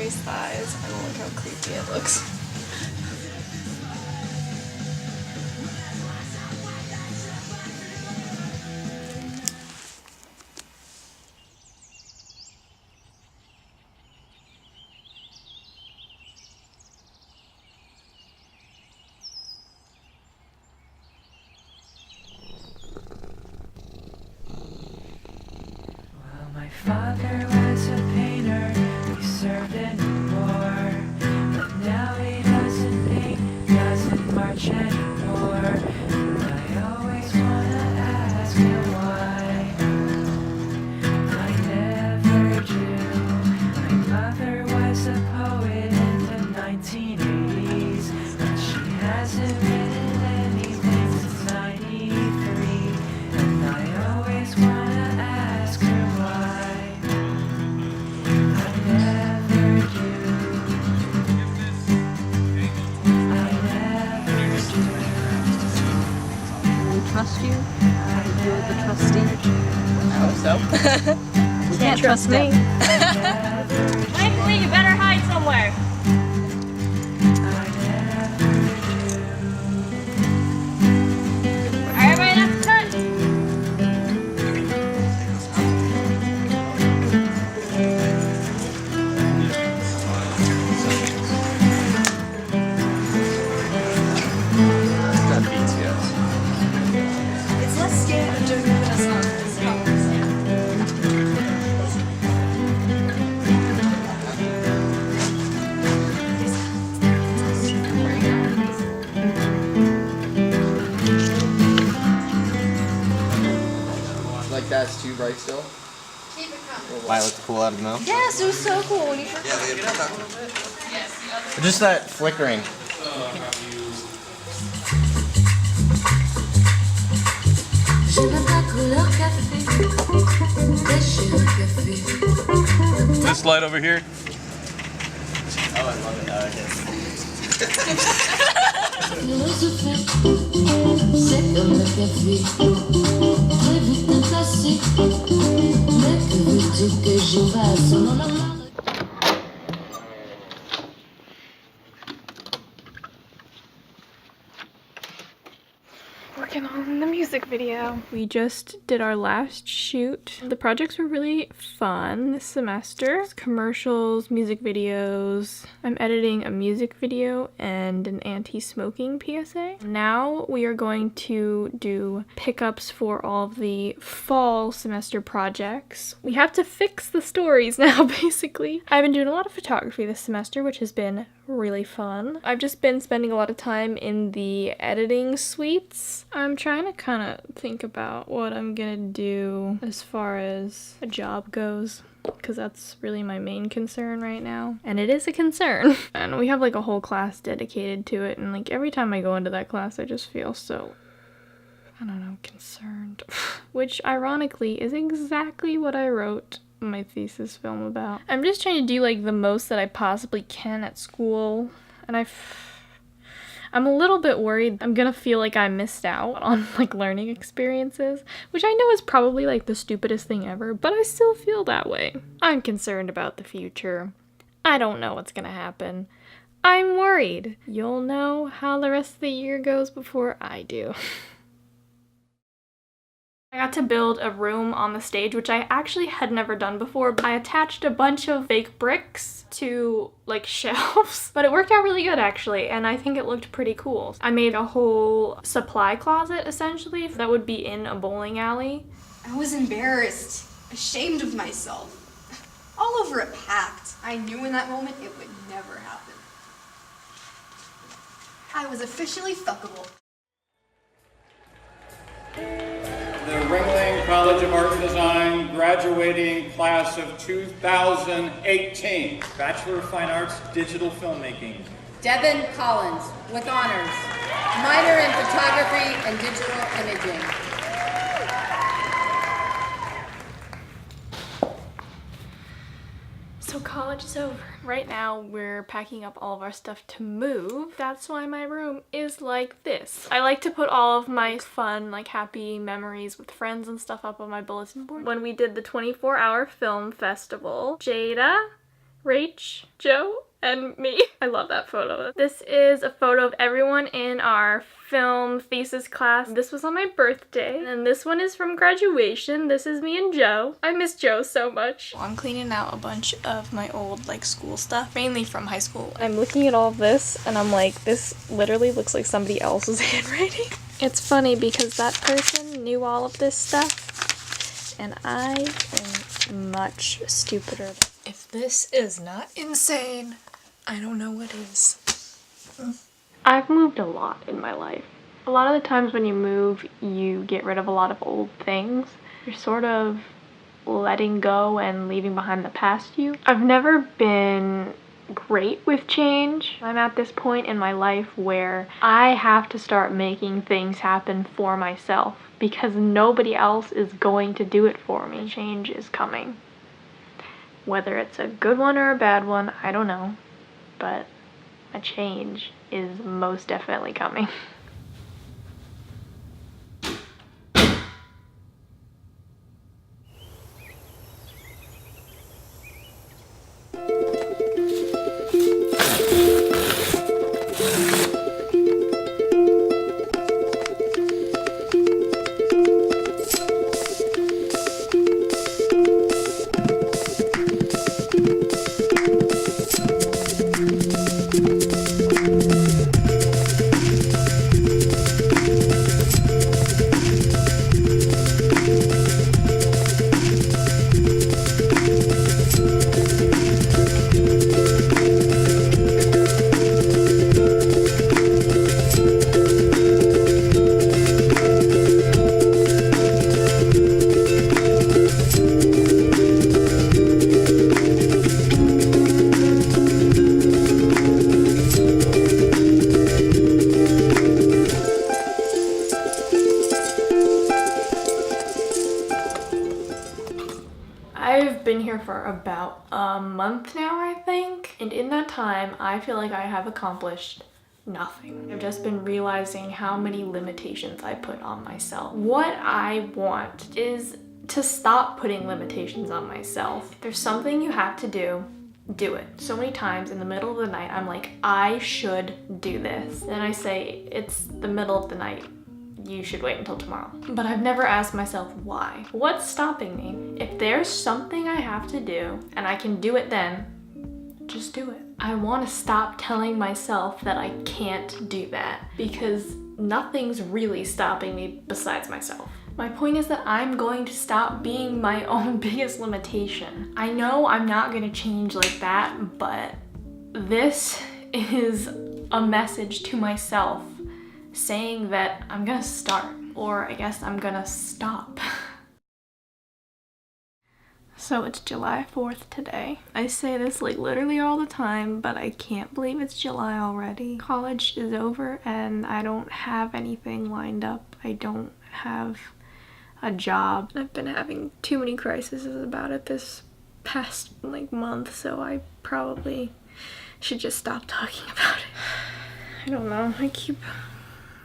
moist thighs, and look how creepy it looks. My father was a painter, he served in the war, but now he doesn't paint, doesn't march anymore. And I always wanna ask him why. I never do. My mother was a poet in the 1980s, but she hasn't written anything since 93. And I always wanna ask her why. Trust you? You're the trustee? I hope so. You can't trust me. Michael, you better hide somewhere. Everybody, that's cut. It's less scary than doing a song. Like that's too bright still? Keep it coming. Why it looked cool out of the mouth? Yes, it was so cool when you first. Just that flickering. This light over here. Oh, I love it. Oh, yes. Working on the music video. We just did our last shoot. The projects were really fun this semester. Commercials, music videos. I'm editing a music video and an anti-smoking PSA. Now we are going to do pickups for all of the fall semester projects. We have to fix the stories now, basically. I've been doing a lot of photography this semester, which has been really fun. I've just been spending a lot of time in the editing suites. I'm trying to kind of think about what I'm gonna do as far as a job goes, because that's really my main concern right now. And it is a concern. And we have like a whole class dedicated to it, and like every time I go into that class I just feel so, I don't know, concerned. Which ironically is exactly what I wrote my thesis film about. I'm just trying to do like the most that I possibly can at school, and I'm a little bit worried I'm gonna feel like I missed out on like learning experiences, which I know is probably like the stupidest thing ever, but I still feel that way. I'm concerned about the future. I don't know what's gonna happen. I'm worried. You'll know how the rest of the year goes before I do. I got to build a room on the stage, which I actually had never done before. But I attached a bunch of fake bricks to like shelves, but it worked out really good actually, and I think it looked pretty cool. I made a whole supply closet essentially that would be in a bowling alley. I was embarrassed, ashamed of myself, all over it packed. I knew in that moment it would never happen. I was officially fuckable. The Ringling College of Art and Design graduating class of 2018. Bachelor of Fine Arts, Digital Filmmaking. Devin Collins, with honors. Minor in Photography and Digital Imaging. So college is over. Right now we're packing up all of our stuff to move. That's why my room is like this. I like to put all of my fun, like happy memories with friends and stuff up on my bulletin board. When we did the 24-hour film festival, Jada, Rach, Joe, and me. I love that photo. This is a photo of everyone in our film thesis class. This was on my birthday. And this one is from graduation. This is me and Joe. I miss Joe so much. I'm cleaning out a bunch of my old like school stuff, mainly from high school. I'm looking at all of this and I'm like, this literally looks like somebody else's handwriting. It's funny because that person knew all of this stuff and I am much stupider. If this is not insane, I don't know what is. I've moved a lot in my life. A lot of the times when you move, you get rid of a lot of old things. You're sort of letting go and leaving behind the past you. I've never been great with change. I'm at this point in my life where I have to start making things happen for myself because nobody else is going to do it for me. Change is coming. Whether it's a good one or a bad one, I don't know, but a change is most definitely coming. I've been here for about a month now, I think. And in that time, I feel like I have accomplished nothing. I've just been realizing how many limitations I put on myself. What I want is to stop putting limitations on myself. If there's something you have to do it. So many times in the middle of the night, I'm like, I should do this. Then I say, it's the middle of the night. You should wait until tomorrow. But I've never asked myself why. What's stopping me? If there's something I have to do and I can do it then, just do it. I want to stop telling myself that I can't do that because nothing's really stopping me besides myself. My point is that I'm going to stop being my own biggest limitation. I know I'm not going to change like that, but this is a message to myself saying that I'm gonna start, or I guess I'm gonna stop. So it's July 4th today. I say this like literally all the time, but I can't believe it's July already. College is over and I don't have anything lined up. I don't have a job. I've been having too many crises about it this past like month, so I probably should just stop talking about it. I don't know,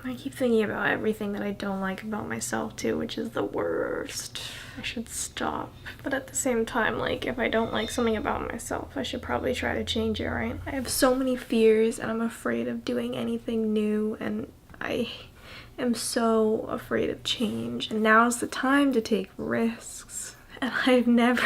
I keep thinking about everything that I don't like about myself too, which is the worst. I should stop. But at the same time, like, if I don't like something about myself, I should probably try to change it, right? I have so many fears and I'm afraid of doing anything new and I am so afraid of change. And now's the time to take risks. And I've never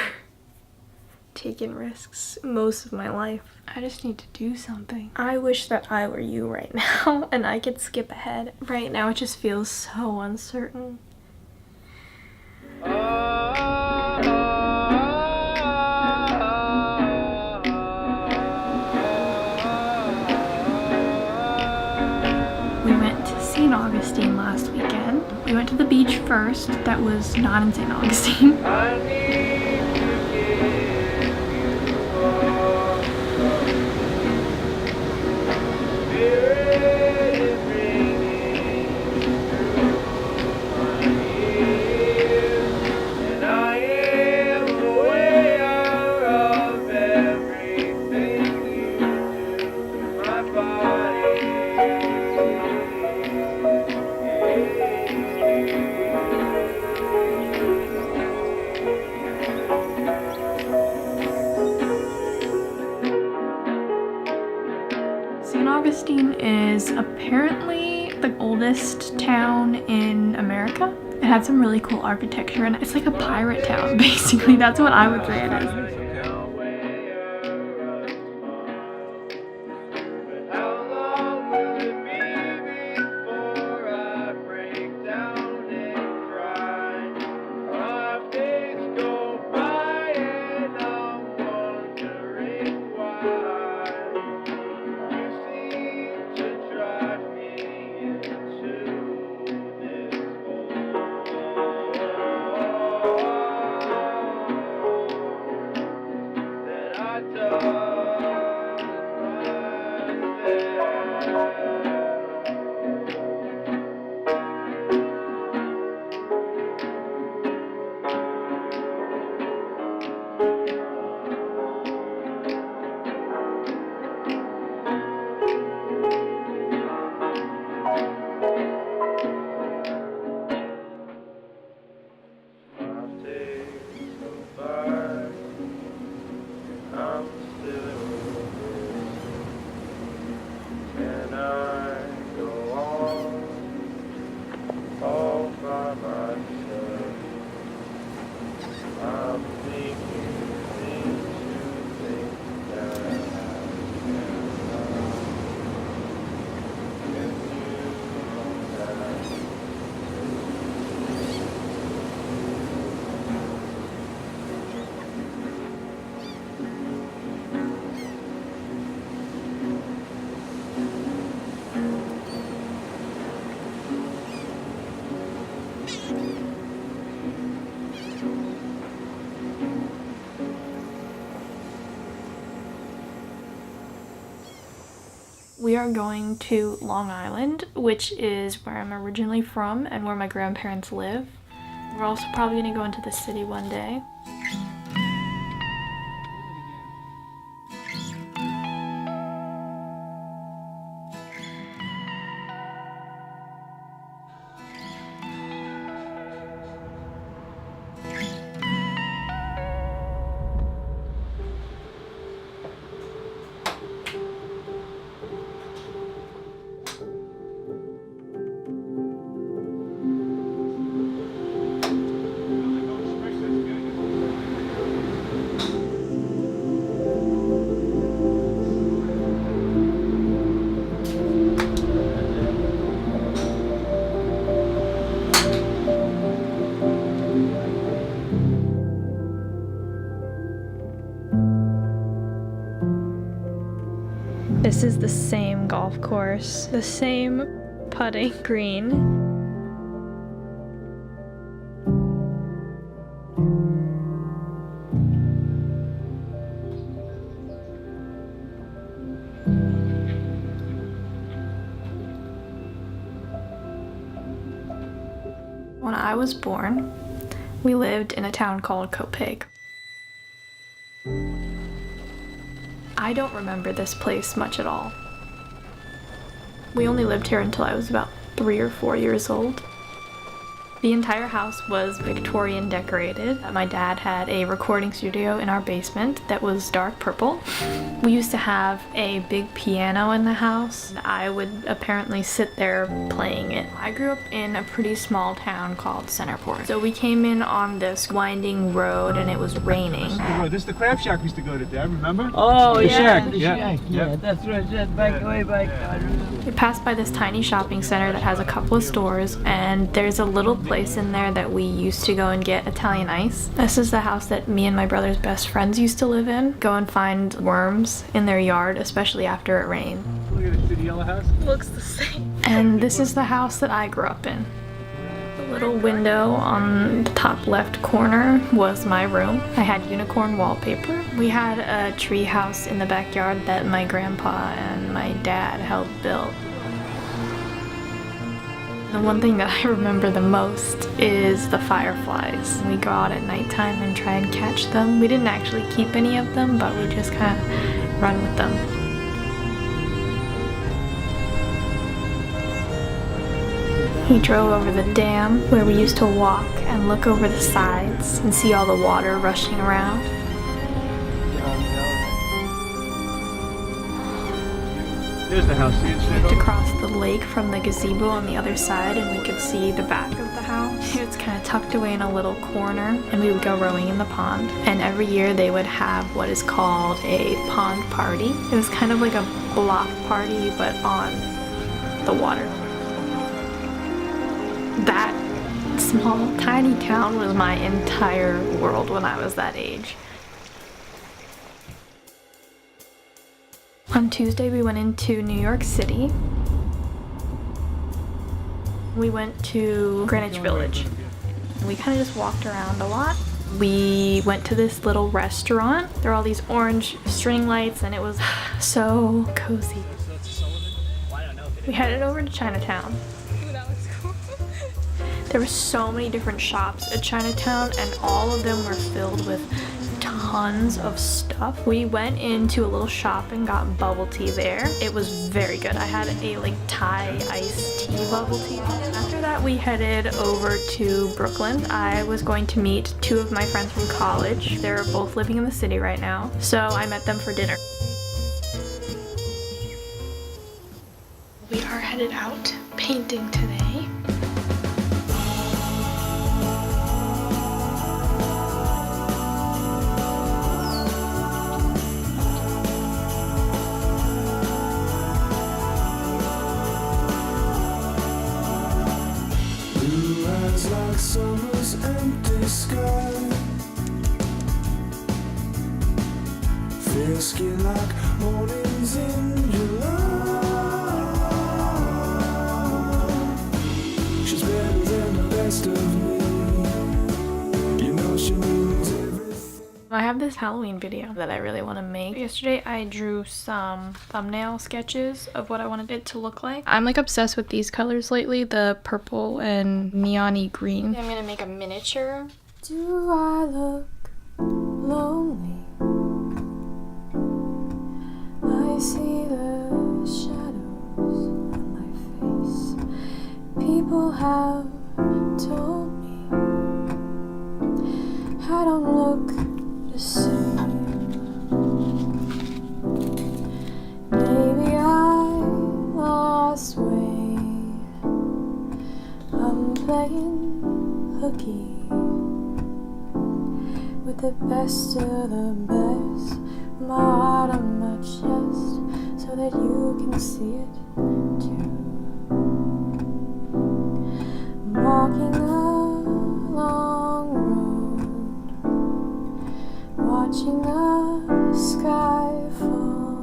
taken risks most of my life. I just need to do something. I wish that I were you right now and I could skip ahead. Right now it just feels so uncertain. We went to St. Augustine last weekend. We went to the beach first. That was not in St. Augustine. apparently the oldest town in America. It had some really cool architecture and it's like a pirate town, basically. That's what I would say it is. We are going to Long Island, which is where I'm originally from and where my grandparents live. We're also probably going to go into the city one day. This is the same golf course, the same putting green. When I was born, we lived in a town called Copiague. I don't remember this place much at all. We only lived here until I was about 3 or 4 years old. The entire house was Victorian decorated. My dad had a recording studio in our basement that was dark purple. We used to have a big piano in the house. I would apparently sit there playing it. I grew up in a pretty small town called Centerport. So we came in on this winding road and it was raining. This is the crab shack we used to go to, Dad, remember? Oh, The yeah, shack, the yeah, shack. yeah. Yeah, that's right. That's back way back. I remember. We passed by this tiny shopping center that has a couple of stores, and there's a little place in there that we used to go and get Italian ice. This is the house that me and my brother's best friends used to live in. Go and find worms in their yard, especially after it rained. Look at it, see the yellow house? Looks the same. And this is the house that I grew up in. The little window on the top left corner was my room. I had unicorn wallpaper. We had a tree house in the backyard that my grandpa and my dad helped build. The one thing that I remember the most is the fireflies. We go out at nighttime and try and catch them. We didn't actually keep any of them, but we just kind of run with them. We drove over the dam where we used to walk and look over the sides and see all the water rushing around. There's the house. See it straight To over? cross the lake from the gazebo on the other side, and we could see the back of the house. It's kind of tucked away in a little corner, and we would go rowing in the pond. And every year they would have what is called a pond party. It was kind of like a block party, but on the water. That small, tiny town was my entire world when I was that age. On Tuesday, we went into New York City. We went to Greenwich Village. We kind of just walked around a lot. We went to this little restaurant. There were all these orange string lights, and it was so cozy. We headed over to Chinatown. There were so many different shops at Chinatown, and all of them were filled with tons of stuff. We went into a little shop and got bubble tea there. It was very good. I had a like Thai iced tea bubble tea. After that, we headed over to Brooklyn. I was going to meet two of my friends from college. They're both living in the city right now, so I met them for dinner. We are headed out painting today. Like summer's empty sky, fair skin like mornings in July. She's better than the best of me. You know she means everything. I have this Halloween video that I really want to make. Yesterday I drew some thumbnail sketches of what I wanted it to look like. I'm like obsessed with these colors lately, the purple and neon-y green. I'm gonna make a miniature. Do I look lonely? I see the shadows on my face. People have told me I don't look the same. Maybe I lost weight. I'm playing hooky with the best of the best. My heart on my chest so that you can see it too. I'm walking a long road, watching the sky fall.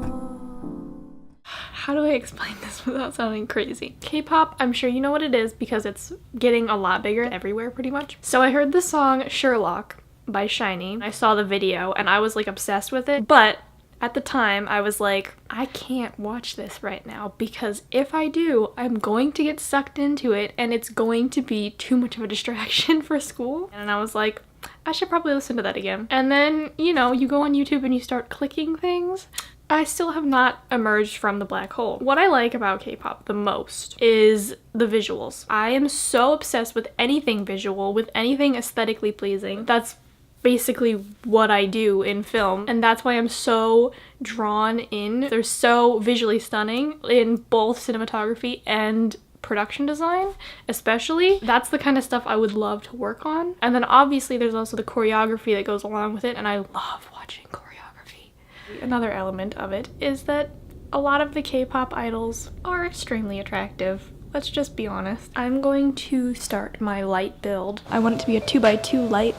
How do I explain this without sounding crazy? K-pop, I'm sure you know what it is because it's getting a lot bigger everywhere pretty much. So I heard the song Sherlock by SHINee. I saw the video and I was like obsessed with it, but at the time I was like, I can't watch this right now because if I do, I'm going to get sucked into it and it's going to be too much of a distraction for school. And I was like, I should probably listen to that again. And then, you know, you go on YouTube and you start clicking things. I still have not emerged from the black hole. What I like about K-pop the most is the visuals. I am so obsessed with anything visual, with anything aesthetically pleasing. That's basically what I do in film, and that's why I'm so drawn in. They're so visually stunning in both cinematography and production design, especially. That's the kind of stuff I would love to work on. And then obviously there's also the choreography that goes along with it, and I love watching choreography. Another element of it is that a lot of the K-pop idols are extremely attractive. Let's just be honest. I'm going to start my light build. I want it to be a 2x2 light,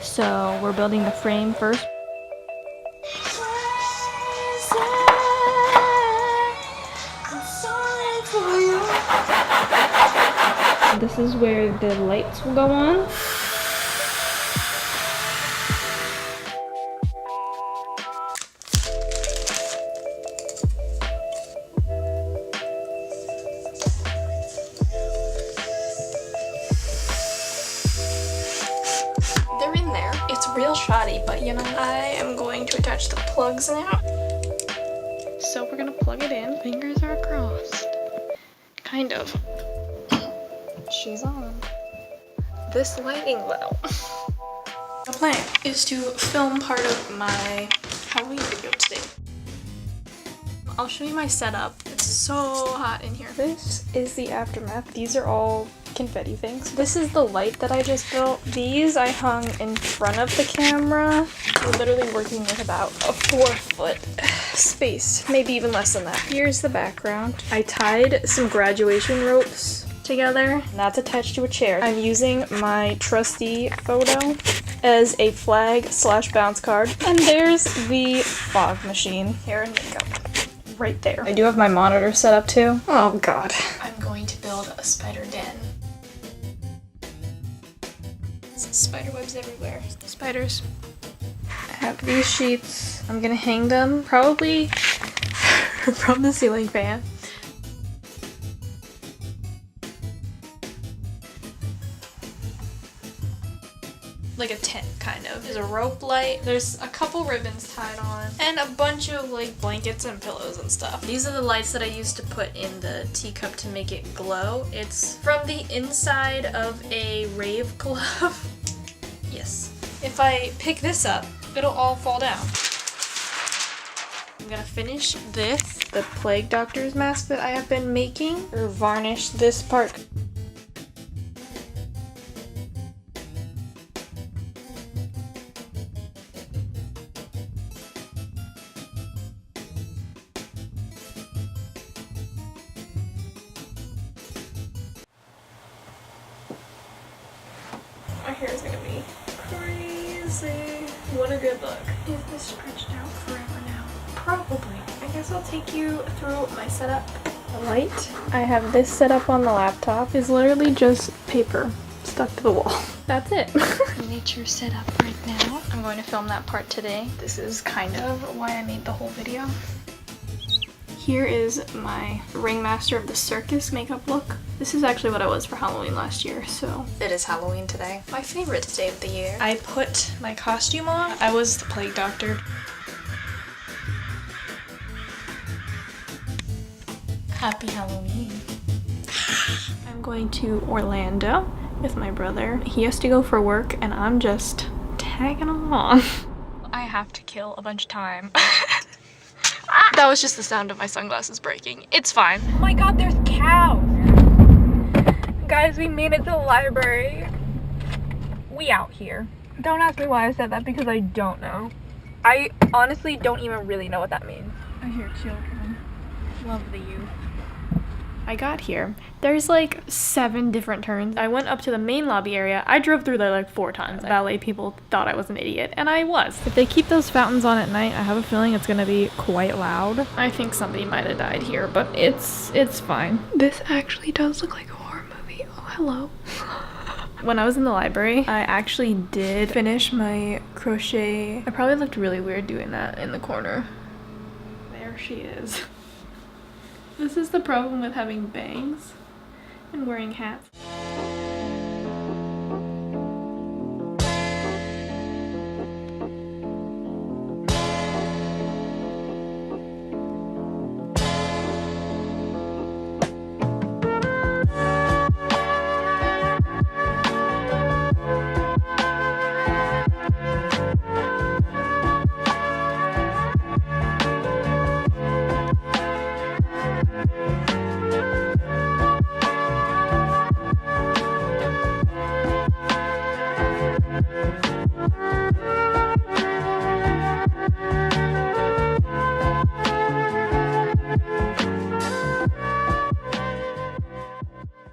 so we're building the frame first. This is where the lights will go on. They're in there. It's real shoddy, but you know, I am going to attach the plugs now. So we're gonna plug it in. Fingers are crossed. Kind of. She's on. This lighting though. The plan is to film part of my Halloween video today. I'll show you my setup. It's so hot in here. This is the aftermath. These are all confetti things. This is the light that I just built. These I hung in front of the camera. We're literally working with about a 4-foot space, maybe even less than that. Here's the background. I tied some graduation ropes together, and that's attached to a chair. I'm using my trusty photo as a flag / bounce card. And there's the fog machine. Hair and makeup. Right there. I do have my monitor set up too. Oh god. I'm going to build a spider den. Spider webs everywhere. Spiders. I have these sheets. I'm gonna hang them probably from the ceiling fan. Like a tent, kind of. There's a rope light, there's a couple ribbons tied on, and a bunch of like blankets and pillows and stuff. These are the lights that I used to put in the teacup to make it glow. It's from the inside of a rave glove. Yes. If I pick this up, it'll all fall down. I'm gonna finish this, the plague doctor's mask that I have been making, or varnish this part. My hair is gonna be crazy. What a good look. Is this stretched out forever now? Probably. I guess I'll take you through my setup. The light I have this set up on the laptop is literally just paper stuck to the wall. That's it. Nature setup right now. I'm going to film that part today. This is kind of why I made the whole video. Here is my ringmaster of the circus makeup look. This is actually what I was for Halloween last year, so it is Halloween today. My favorite day of the year. I put my costume on. I was the plague doctor. Happy Halloween. I'm going to Orlando with my brother. He has to go for work and I'm just tagging along. I have to kill a bunch of time. That was just the sound of my sunglasses breaking. It's fine. Oh my god, there's cows! Guys, we made it to the library. We out here. Don't ask me why I said that because I don't know. I honestly don't even really know what that means. I hear children. Love the youth. I got here. There's like 7 different turns. I went up to the main lobby area. I drove through there like 4 times. Valet people thought I was an idiot, and I was. If they keep those fountains on at night, I have a feeling it's gonna be quite loud. I think somebody might have died here, but it's fine. This actually does look like a horror movie. Oh, hello. When I was in the library, I actually did finish my crochet. I probably looked really weird doing that in the corner. There she is. This is the problem with having bangs and wearing hats.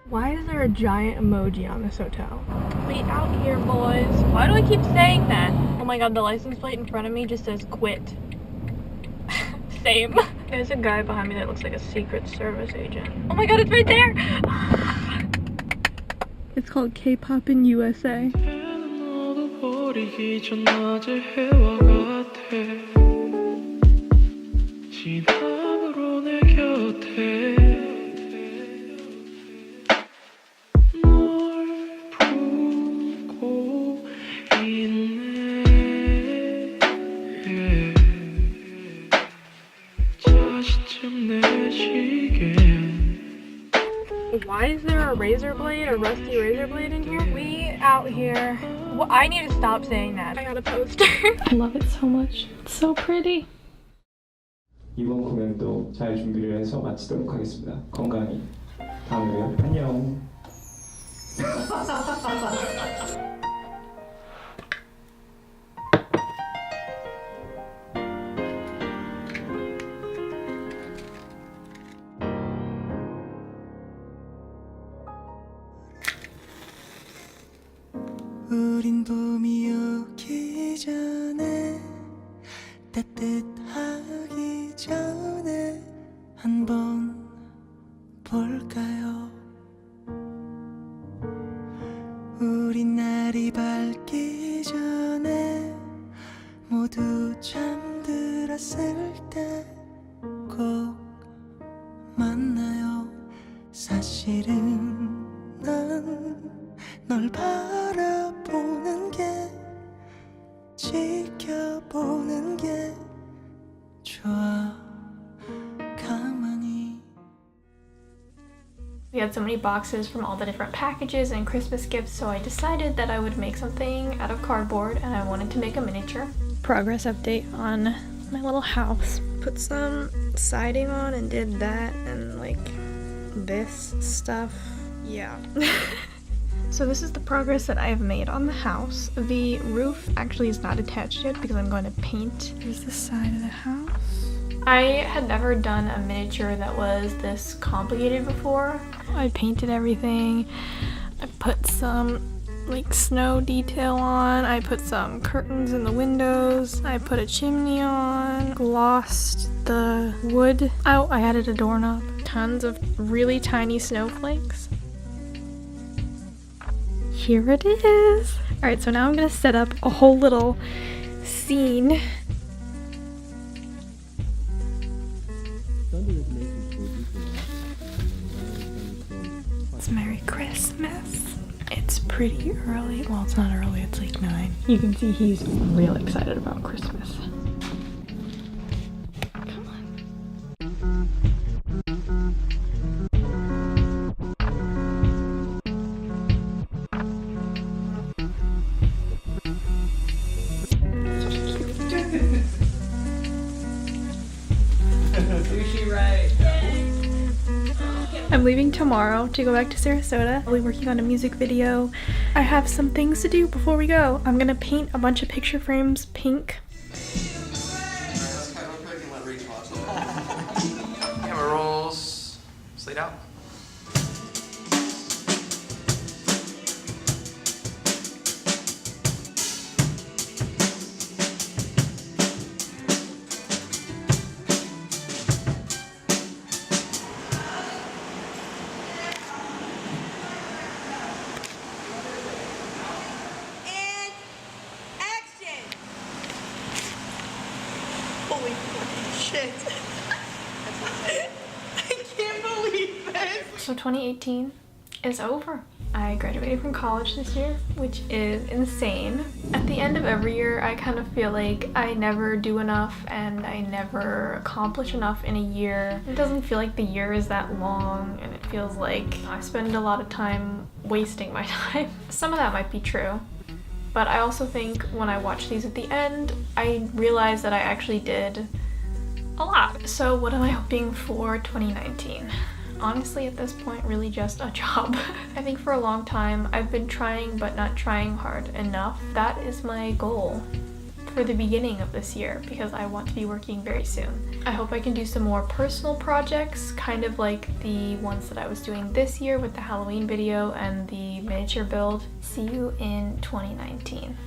Why is there a giant emoji on this hotel? We out here, boys. Why do I keep saying that? Oh my god, the license plate in front of me just says quit. Same. There's a guy behind me that looks like a Secret Service agent. Oh my god, it's right there! It's called K-pop in USA. Why is there a razor blade, a rusty razor blade in here? We out here. Well, I need to stop saying that. I got a poster. I love it so much. It's so pretty. 이번 공연도 잘 준비를 해서 마치도록 하겠습니다. 건강히 다음에 봬요. 안녕. 우린 봄이 오기 전에 따뜻하기 전에 한번 볼까요? 우린 날이 밝기 전에 모두 잠들었을 때 꼭 만나요. 사실은 난 널 바라보는 게 지켜보는 게 좋아 가만히. We had so many boxes from all the different packages and Christmas gifts, so I decided that I would make something out of cardboard and I wanted to make a miniature. Progress update on my little house. Put some siding on and did that and like this stuff. Yeah. So this is the progress that I have made on the house. The roof actually is not attached yet because I'm going to paint. Here's the side of the house. I had never done a miniature that was this complicated before. I painted everything. I put some like snow detail on. I put some curtains in the windows. I put a chimney on. Glossed the wood out. I added a doorknob. Tons of really tiny snowflakes. Here it is. All right, so now I'm gonna set up a whole little scene. It's Merry Christmas. It's pretty early. Well, it's not early, it's like 9. You can see he's real excited about Christmas. Come on. Sushi right. I'm leaving tomorrow to go back to Sarasota. I'll be working on a music video. I have some things to do before we go. I'm gonna paint a bunch of picture frames pink. Camera rolls. Slate out. Holy fucking shit. I can't believe this. So 2018 is over. I graduated from college this year, which is insane. At the end of every year, I kind of feel like I never do enough and I never accomplish enough in a year. It doesn't feel like the year is that long and it feels like I spend a lot of time wasting my time. Some of that might be true, but I also think when I watch these at the end, I realize that I actually did a lot. So what am I hoping for 2019? Honestly, at this point, really just a job. I think for a long time, I've been trying but not trying hard enough. That is my goal for the beginning of this year because I want to be working very soon. I hope I can do some more personal projects, kind of like the ones that I was doing this year with the Halloween video and the miniature build. See you in 2019.